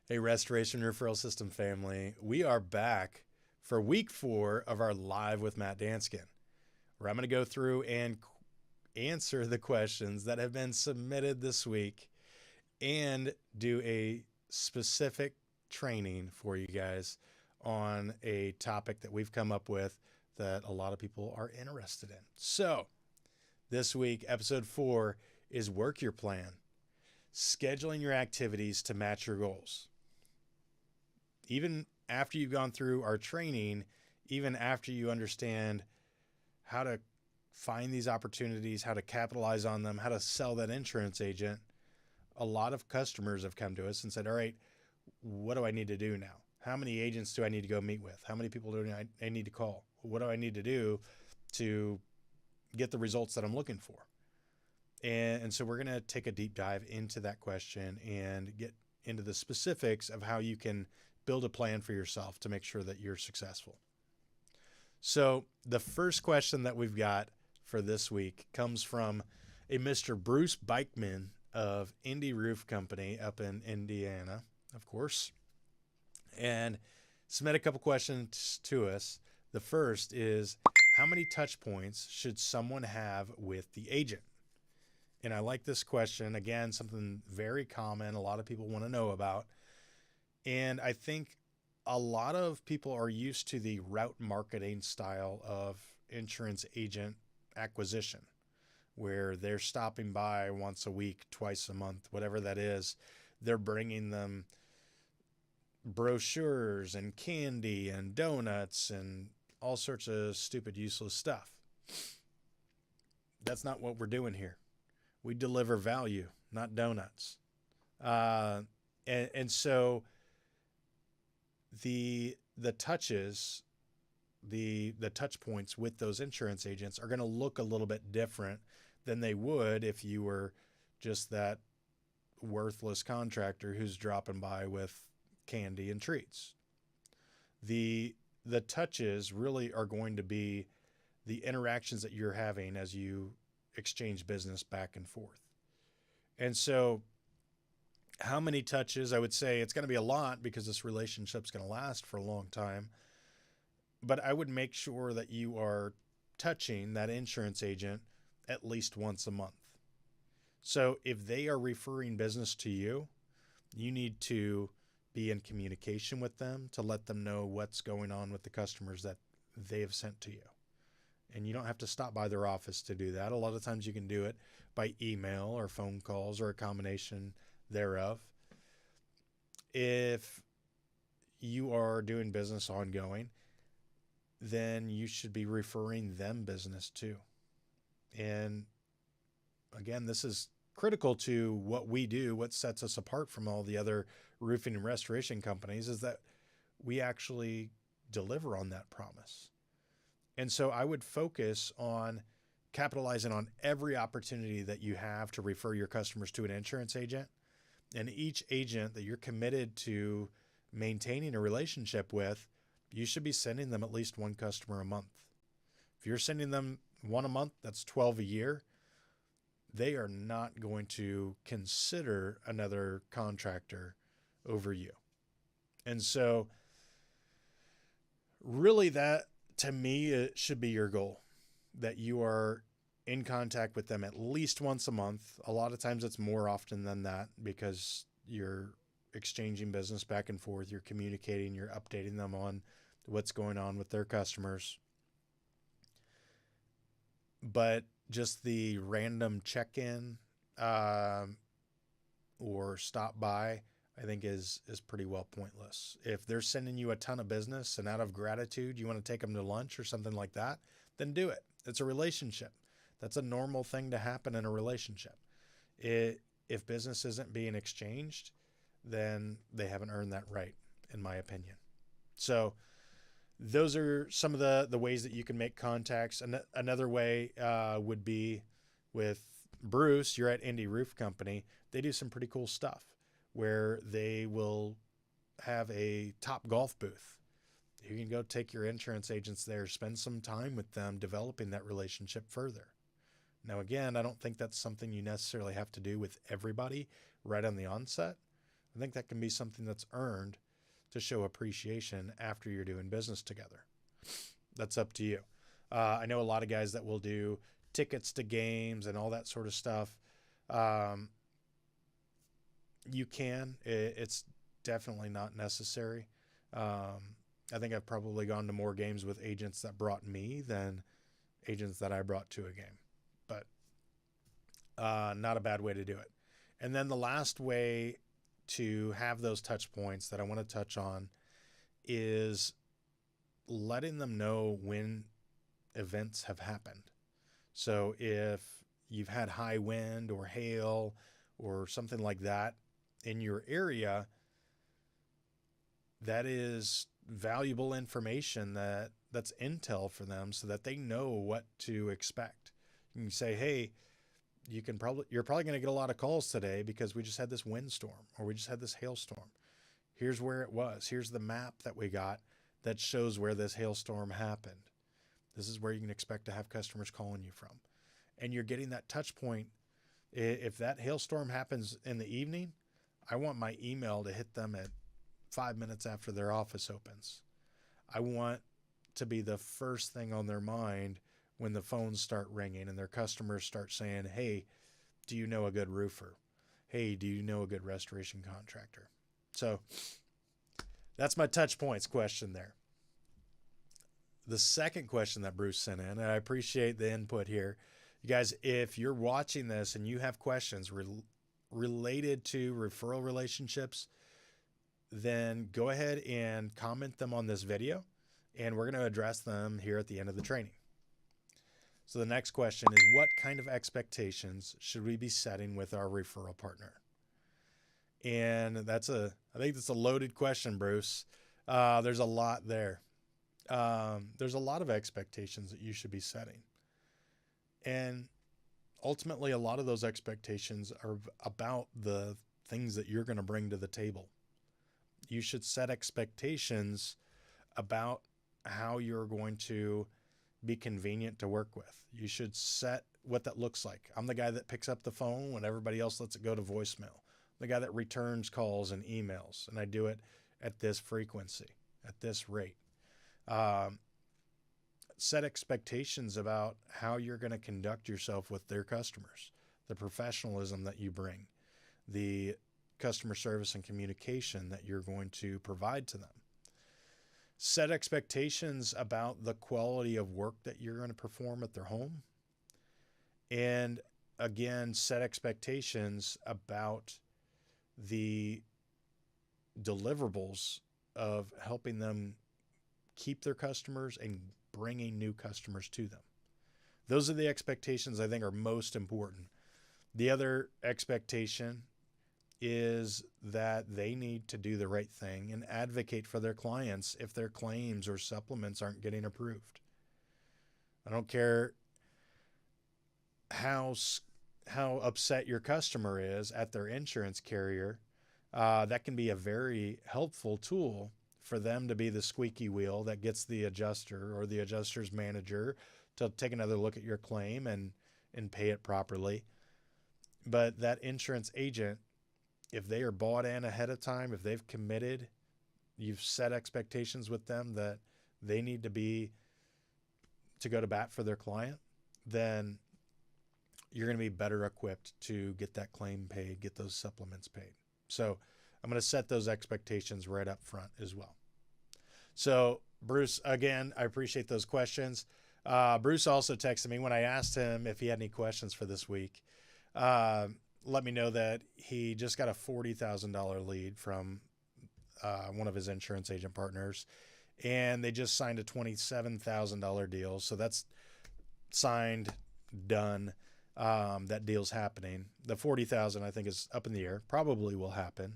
Hey, Restoration Referral System family. We are back for week 4 of our Live with Matt Danskin, where I'm going to go through and answer the questions that have been submitted this week and do a specific training for you guys on a topic that we've come up with that a lot of people are interested in. So, this week, episode 4 is Work Your Plan, scheduling your activities to match your goals. Even after you've gone through our training, even after you understand how to find these opportunities, how to capitalize on them, how to sell that insurance agent, a lot of customers have come to us and said, all right, what do I need to do now? How many agents do I need to go meet with? How many people do I need to call? What do I need to do to get the results that I'm looking for? And so we're going to take a deep dive into that question and get into the specifics of how you can build a plan for yourself to make sure that you're successful. So the first question that we've got for this week comes from a Mr. Bruce Bikeman of Indy Roof Company up in Indiana, of course, and submit a couple questions to us. The first is, how many touch points should someone have with the agent? And I like this question. Again, something very common. A lot of people want to know about. And I think a lot of people are used to the route marketing style of insurance agent acquisition, where they're stopping by once a week, twice a month, whatever that is. They're bringing them brochures and candy and donuts and all sorts of stupid, useless stuff. That's not what we're doing here. We deliver value, not donuts. And so the touches, the touch points with those insurance agents are going to look a little bit different than they would if you were just that worthless contractor who's dropping by with candy and treats. The touches really are going to be the interactions that you're having as you exchange business back and forth. And so how many touches? I would say it's going to be a lot because this relationship's going to last for a long time. But I would make sure that you are touching that insurance agent at least once a month. So if they are referring business to you, you need to be in communication with them to let them know what's going on with the customers that they have sent to you. And you don't have to stop by their office to do that. A lot of times you can do it by email or phone calls or a combination thereof. If you are doing business ongoing, then you should be referring them business too. And again, this is critical to what we do. What sets us apart from all the other roofing and restoration companies is that we actually deliver on that promise. And so I would focus on capitalizing on every opportunity that you have to refer your customers to an insurance agent. And each agent that you're committed to maintaining a relationship with, you should be sending them at least one customer a month. If you're sending them one a month, that's 12 a year. They are not going to consider another contractor over you. And so really that, to me, it should be your goal, that you are in contact with them at least once a month. A lot of times it's more often than that because you're exchanging business back and forth, you're communicating, you're updating them on what's going on with their customers. But just the random check-in or stop by, I think is pretty well pointless. If they're sending you a ton of business and out of gratitude, you want to take them to lunch or something like that, then do it. It's a relationship. That's a normal thing to happen in a relationship. If business isn't being exchanged, then they haven't earned that right, in my opinion. So those are some of the ways that you can make contacts. Another way would be with Bruce. You're at Indy Roof Company. They do some pretty cool stuff where they will have a Top Golf booth. You can go take your insurance agents there, spend some time with them, developing that relationship further. Now, again, I don't think that's something you necessarily have to do with everybody right on the onset. I think that can be something that's earned to show appreciation after you're doing business together. That's up to you. I know a lot of guys that will do tickets to games and all that sort of stuff. You can. It's definitely not necessary. I think I've probably gone to more games with agents that brought me than agents that I brought to a game. But not a bad way to do it. And then the last way to have those touch points that I want to touch on is letting them know when events have happened. So if you've had high wind or hail or something like that in your area, that is valuable information that's intel for them so that they know what to expect. You can say, hey, you're probably going to get a lot of calls today because we just had this windstorm or we just had this hailstorm. Here's where it was. Here's the map that we got that shows where this hailstorm happened. This is where you can expect to have customers calling you from. And you're getting that touch point. If that hailstorm happens in the evening, I want my email to hit them at 5 minutes after their office opens. I want to be the first thing on their mind when the phones start ringing and their customers start saying, hey, do you know a good roofer? Hey, do you know a good restoration contractor? So that's my touch points question there. The second question that Bruce sent in, and I appreciate the input here. You guys, if you're watching this and you have questions related to referral relationships, then go ahead and comment them on this video, and we're going to address them here at the end of the training. So the next question is, what kind of expectations should we be setting with our referral partner? And I think that's a loaded question, Bruce. There's a lot there. There's a lot of expectations that you should be setting. And ultimately, a lot of those expectations are about the things that you're going to bring to the table. You should set expectations about how you're going to be convenient to work with. You should set what that looks like. I'm the guy that picks up the phone when everybody else lets it go to voicemail. I'm the guy that returns calls and emails, and I do it at this frequency, at this rate. Set expectations about how you're going to conduct yourself with their customers, the professionalism that you bring, the customer service and communication that you're going to provide to them. Set expectations about the quality of work that you're going to perform at their home. And again, set expectations about the deliverables of helping them keep their customers and bringing new customers to them. Those are the expectations I think are most important. The other expectation is that they need to do the right thing and advocate for their clients if their claims or supplements aren't getting approved. I don't care how upset your customer is at their insurance carrier. That can be a very helpful tool for them to be the squeaky wheel that gets the adjuster or the adjuster's manager to take another look at your claim and pay it properly. But that insurance agent, if they are bought in ahead of time, if they've committed, you've set expectations with them that they need to go to bat for their client, then you're going to be better equipped to get that claim paid, get those supplements paid. So I'm going to set those expectations right up front as well. So Bruce, again, I appreciate those questions. Bruce also texted me when I asked him if he had any questions for this week. Let me know that he just got a $40,000 lead from one of his insurance agent partners, and they just signed a $27,000 deal. So that's signed, done. That deal's happening. The $40,000 I think is up in the air, probably will happen.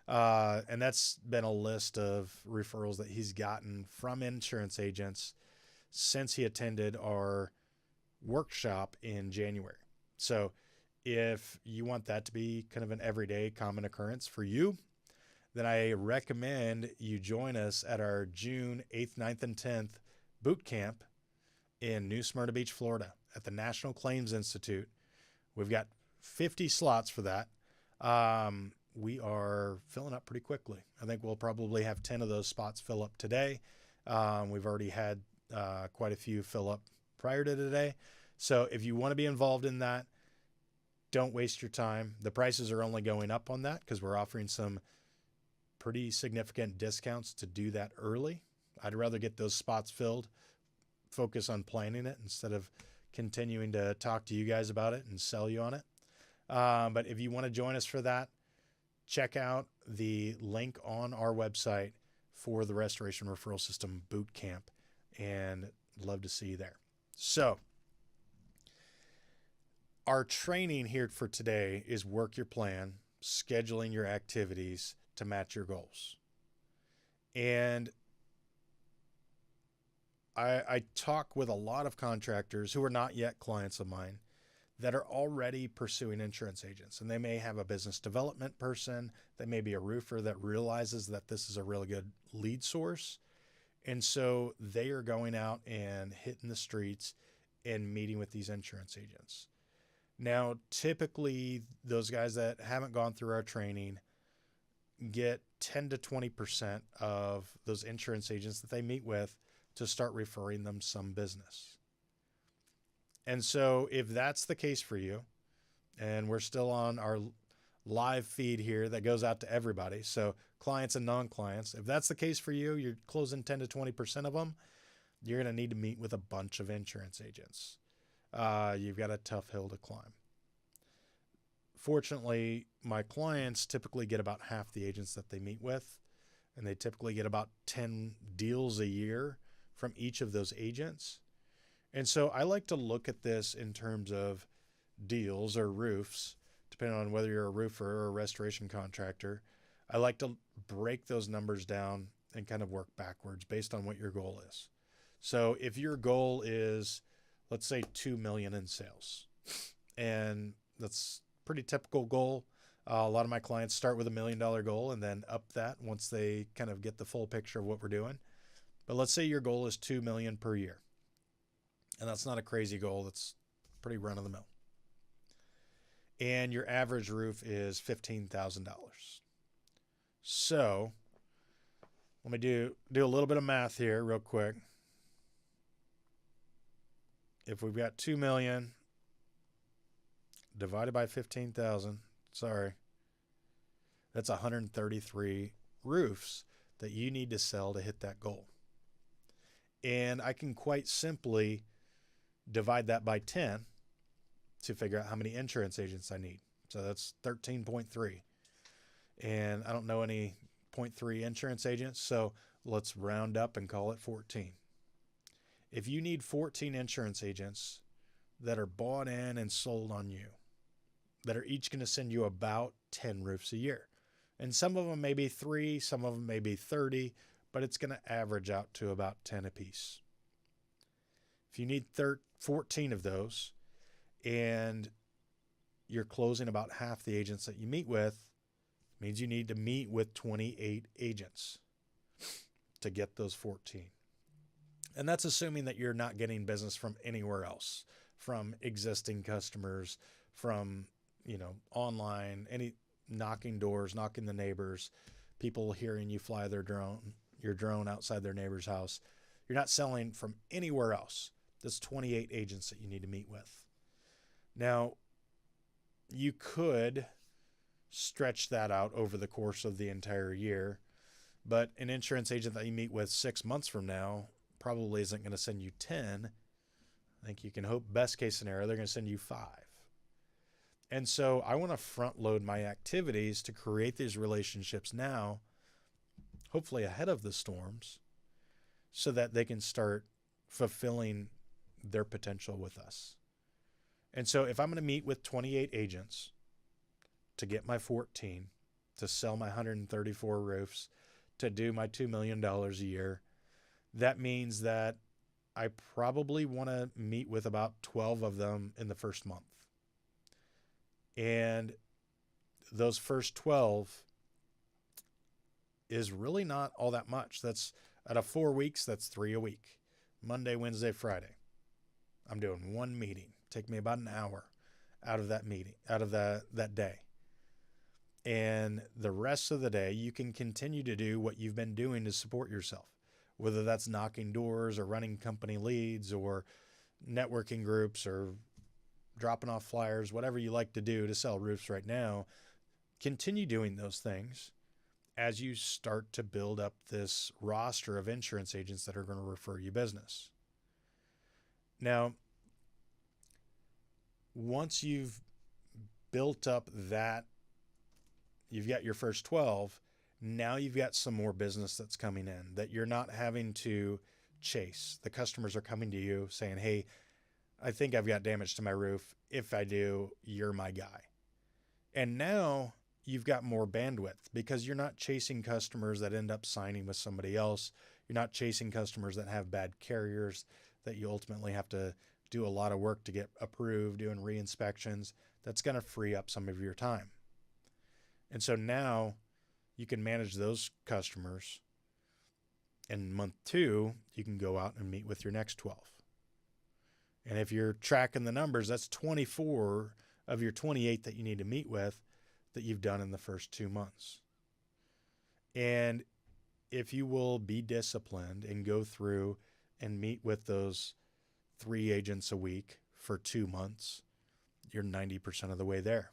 And that's been a list of referrals that he's gotten from insurance agents since he attended our workshop in January. So if you want that to be kind of an everyday common occurrence for you, then I recommend you join us at our June 8th, 9th, and 10th boot camp in New Smyrna Beach, Florida at the National Claims Institute. We've got 50 slots for that. we are filling up pretty quickly. I think we'll probably have 10 of those spots fill up today. We've already had quite a few fill up prior to today. So if you want to be involved in that, don't waste your time. The prices are only going up on that because we're offering some pretty significant discounts to do that early. I'd rather get those spots filled, focus on planning it instead of continuing to talk to you guys about it and sell you on it. But if you want to join us for that, check out the link on our website for the Restoration Referral System Boot Camp, and love to see you there. So our training here for today is work your plan, scheduling your activities to match your goals. And I talk with a lot of contractors who are not yet clients of mine that are already pursuing insurance agents. And they may have a business development person. They may be a roofer that realizes that this is a really good lead source. And so they are going out and hitting the streets and meeting with these insurance agents. Now, typically, those guys that haven't gone through our training get 10 to 20% of those insurance agents that they meet with to start referring them some business. And so if that's the case for you, and we're still on our live feed here that goes out to everybody, so clients and non-clients, if that's the case for you, you're closing 10 to 20% of them, you're going to need to meet with a bunch of insurance agents. You've got a tough hill to climb. Fortunately, my clients typically get about half the agents that they meet with, and they typically get about 10 deals a year from each of those agents. And so I like to look at this in terms of deals or roofs, depending on whether you're a roofer or a restoration contractor. I like to break those numbers down and kind of work backwards based on what your goal is. So if your goal is, let's say, 2 million in sales, and that's a pretty typical goal. A lot of my clients start with $1 million goal and then up that once they kind of get the full picture of what we're doing. But let's say your goal is 2 million per year. And that's not a crazy goal. That's pretty run of the mill. And your average roof is $15,000. So let me do a little bit of math here real quick. If we've got 2 million divided by 15,000, that's 133 roofs that you need to sell to hit that goal. And I can quite simply divide that by 10 to figure out how many insurance agents I need. So that's 13.3. And I don't know any 0.3 insurance agents, so let's round up and call it 14. If you need 14 insurance agents that are bought in and sold on you, that are each going to send you about 10 roofs a year. And some of them may be 3, some of them may be 30, but it's going to average out to about 10 apiece. If you need 14 of those and you're closing about half the agents that you meet with, it means you need to meet with 28 agents to get those 14. And that's assuming that you're not getting business from anywhere else, from existing customers, from, online, any knocking doors, knocking the neighbors, people hearing you fly your drone outside their neighbor's house. You're not selling from anywhere else. That's 28 agents that you need to meet with. Now, you could stretch that out over the course of the entire year, but an insurance agent that you meet with 6 months from now probably isn't going to send you 10. I think you can hope best case scenario, they're going to send you 5. And so I want to front load my activities to create these relationships now, hopefully ahead of the storms, so that they can start fulfilling their potential with us. And so if I'm going to meet with 28 agents to get my 14, to sell my 134 roofs, to do my $2 million a year, that means that I probably want to meet with about 12 of them in the first month. And those first 12 is really not all that much. That's out of 4 weeks, that's 3 a week. Monday, Wednesday, Friday. I'm doing one meeting. Take me about an hour out of that meeting, out of that day. And the rest of the day, you can continue to do what you've been doing to support yourself, whether that's knocking doors or running company leads or networking groups or dropping off flyers, whatever you like to do to sell roofs right now. Continue doing those things as you start to build up this roster of insurance agents that are going to refer you business. Now, once you've built up that, you've got your first 12, now you've got some more business that's coming in that you're not having to chase. The customers are coming to you saying, hey, I think I've got damage to my roof. If I do, you're my guy. And now you've got more bandwidth because you're not chasing customers that end up signing with somebody else. You're not chasing customers that have bad carriers that you ultimately have to do a lot of work to get approved, doing re-inspections. That's going to free up some of your time. And so now you can manage those customers. In month 2, you can go out and meet with your next 12. And if you're tracking the numbers, that's 24 of your 28 that you need to meet with that you've done in the first 2 months. And if you will be disciplined and go through and meet with those 3 agents a week for 2 months, you're 90% of the way there.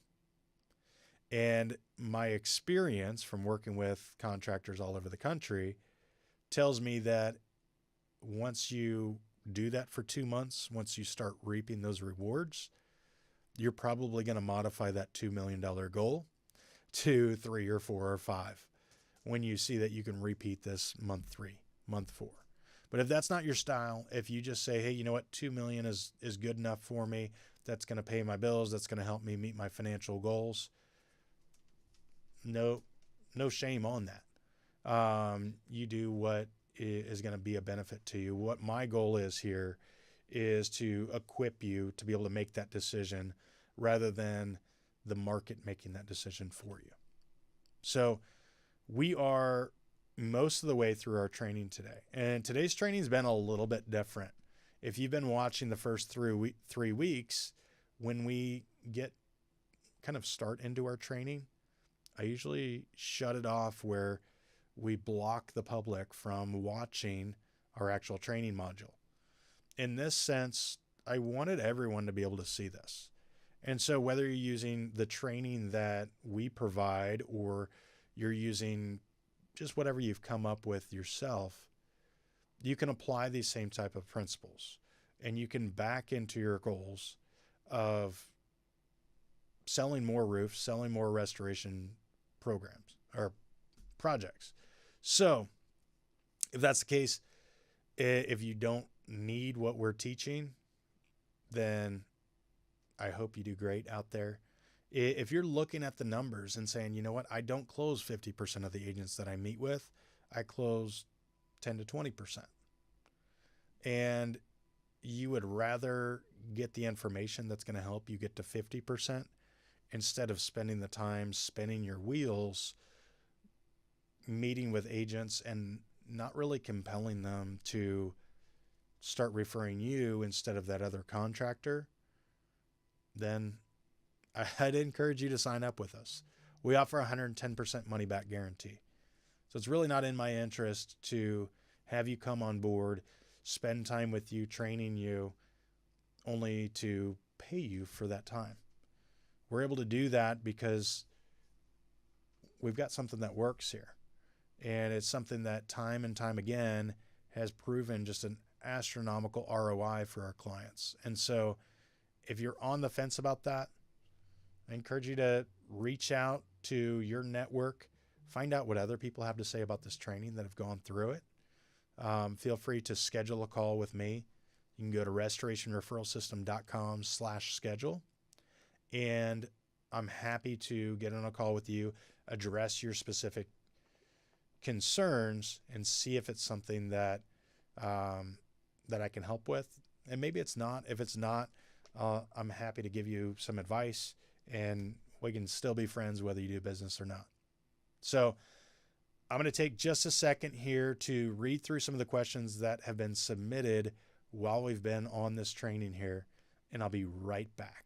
And my experience from working with contractors all over the country tells me that once you do that for 2 months, once you start reaping those rewards, you're probably going to modify that $2 million goal to 3 or 4 or 5 when you see that you can repeat this month 3, month 4. But if that's not your style, if you just say, hey, you know what, 2 million is good enough for me, that's going to pay my bills, that's going to help me meet my financial goals, no shame on that. You do what is going to be a benefit to you. What my goal is here is to equip you to be able to make that decision rather than the market making that decision for you. So we are most of the way through our training today. And today's training has been a little bit different. If you've been watching the first 3 weeks, when we get kind of start into our training, I usually shut it off where we block the public from watching our actual training module. In this sense, I wanted everyone to be able to see this. And so whether you're using the training that we provide or you're using just whatever you've come up with yourself, you can apply these same type of principles and you can back into your goals of selling more roofs, selling more restoration programs or projects. So if that's the case, if you don't need what we're teaching, then I hope you do great out there. If you're looking at the numbers and saying, you know what, I don't close 50% of the agents that I meet with, I close 10 to 20%. And you would rather get the information that's going to help you get to 50% instead of spending the time spinning your wheels, meeting with agents and not really compelling them to start referring you instead of that other contractor, then I'd encourage you to sign up with us. We offer 110% money back guarantee. So it's really not in my interest to have you come on board, spend time with you, training you, only to pay you for that time. We're able to do that because we've got something that works here. And it's something that time and time again has proven just an astronomical ROI for our clients. And so if you're on the fence about that, I encourage you to reach out to your network, find out what other people have to say about this training that have gone through it. Feel free to schedule a call with me. You can go to restorationreferralsystem.com/schedule. And I'm happy to get on a call with you, address your specific concerns, and see if it's something that that I can help with. And maybe it's not. If it's not, I'm happy to give you some advice, and we can still be friends whether you do business or not. So I'm going to take just a second here to read through some of the questions that have been submitted while we've been on this training here, and I'll be right back.